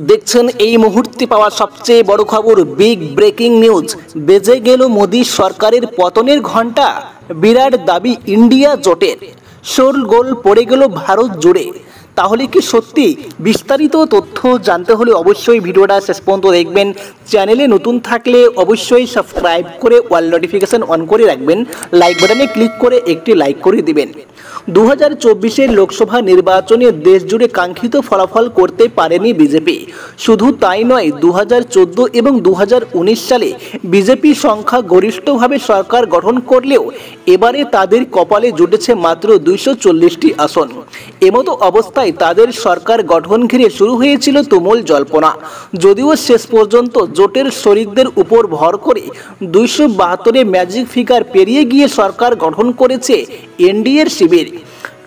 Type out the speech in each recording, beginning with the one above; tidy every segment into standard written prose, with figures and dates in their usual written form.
দেখছেন এই মুহূর্তে পাওয়া সবচেয়ে বড় খবর, বিগ ব্রেকিং নিউজ। বেজে গেল মোদী সরকারের পতনের ঘণ্টা। বিরাট দাবি ইন্ডিয়া জোটের, শোরগোল পড়ে গেল ভারত জুড়ে। তাহলে কি সত্যি? বিস্তারিত তথ্য জানতে হলে অবশ্যই ভিডিওটা শেষ পর্যন্ত দেখবেন। চ্যানেলে নতুন থাকলে অবশ্যই সাবস্ক্রাইব করে অল নোটিফিকেশন অন করে রাখবেন। লাইক বাটনে ক্লিক করে একটি লাইক করে দিবেন। 2024-এর লোকসভা নির্বাচনে দেশ জুড়ে কাঙ্ক্ষিত ফলাফল করতে পারেনি বিজেপি। শুধু তাই নয়, 2014 এবং 2019 সালে বিজেপি সংখ্যা গরিষ্ঠভাবে সরকার গঠন করলেও এবারে তাদের কপালে জুটেছে মাত্র 240টি আসন। এমতো অবস্থায় তাদের সরকার গঠন ঘিরে শুরু হয়েছিল তুমুল জল্পনা। যদিও শেষ পর্যন্ত জোটের শরিকদের উপর ভর করে 272-এ ম্যাজিক ফিগার পেরিয়ে গিয়ে সরকার গঠন করেছে এনডিএর শিবির।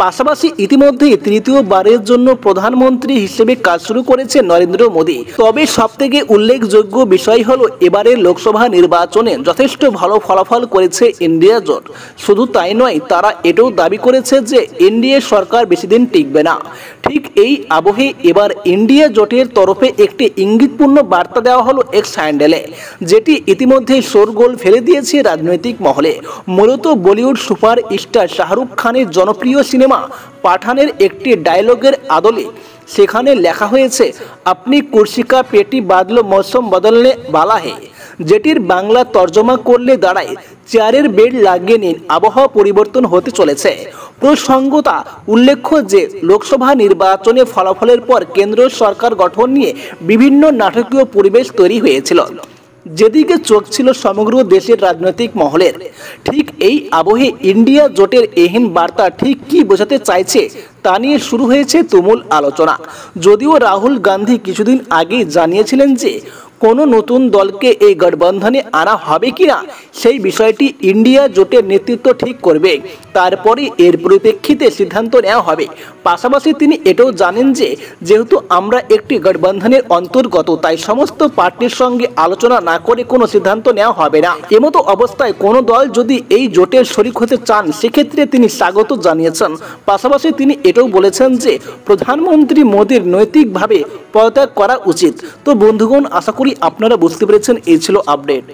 পাশাপাশি ইতিমধ্যেই তৃতীয়বারের জন্য প্রধানমন্ত্রী হিসেবে কাজ শুরু করেছে নরেন্দ্র মোদী। তবে সবথেকে উল্লেখযোগ্য বিষয় হলো এবারের লোকসভা নির্বাচনে যথেষ্ট ভালো ফলাফল করেছে ইন্ডিয়া জোট। শুধু তাই নয়, তারা এটাও দাবি করেছে যে এনডিএ সরকার বেশিদিন টিকবে না। ঠিক এই আবহে এবার ইন্ডিয়া জোটের তরফে একটি ইঙ্গিতপূর্ণ বার্তা দেওয়া হলো এক্স হ্যান্ডেলে, যেটি ইতিমধ্যেই শোরগোল ফেলে দিয়েছে রাজনৈতিক মহলে। মূলত বলিউড সুপার স্টার শাহরুখ খানের জনপ্রিয় সিনেমা পাঠানের একটি ডায়লগের আদলে সেখানে লেখা হয়েছে, আপনি কুর্সি কা পেটি বাদলো মৌসুম বদলনে বালা হে, যেটির বাংলা তর্জমা করলে দাঁড়ায়, চেয়ারের বেড লাগিয়ে নিন, আবহাওয়া পরিবর্তন হতে চলেছে। প্রসঙ্গতা উল্লেখ্য যে লোকসভা নির্বাচনে ফলাফলের পর কেন্দ্র সরকার গঠন নিয়ে বিভিন্ন নাটকীয় পরিবেশ তৈরি হয়েছিল, যেদিকে চোখ ছিল সমগ্র দেশের রাজনৈতিক মহলের। ঠিক এই আবহে ইন্ডিয়া জোটের এহেন বার্তা ঠিক কি বোঝাতে চাইছে তা নিয়ে শুরু হয়েছে তুমুল আলোচনা। যদিও রাহুল গান্ধী কিছুদিন আগে জানিয়েছিলেন যে কোনো নতুন দলকে এই গঠবন্ধনে আনা হবে কিনা সেই বিষয়টি ইন্ডিয়া জোটের নেতৃত্ব ঠিক করবে, তারপরে এর পরিপ্রেক্ষিতে সিদ্ধান্ত নেওয়া হবে। পাশাপাশি তিনি এটাও জানেন যে যেহেতু আমরা একটি গঠবন্ধনের অন্তর্গত, তাই সমস্ত পার্টির সঙ্গে আলোচনা না করে কোনো সিদ্ধান্ত নেওয়া হবে না। এমতো অবস্থায় কোনো দল যদি এই জোটের শরিক হতে চান সেক্ষেত্রে তিনি স্বাগত জানিয়েছেন। পাশাপাশি তিনি এটাও বলেছেন যে প্রধানমন্ত্রী মোদীর নৈতিকভাবে পদত্যাগ করা উচিত। তো বন্ধুগণ, আশা করি আপনারা বুঝতে পেরেছেন। এই ছিল আপডেট।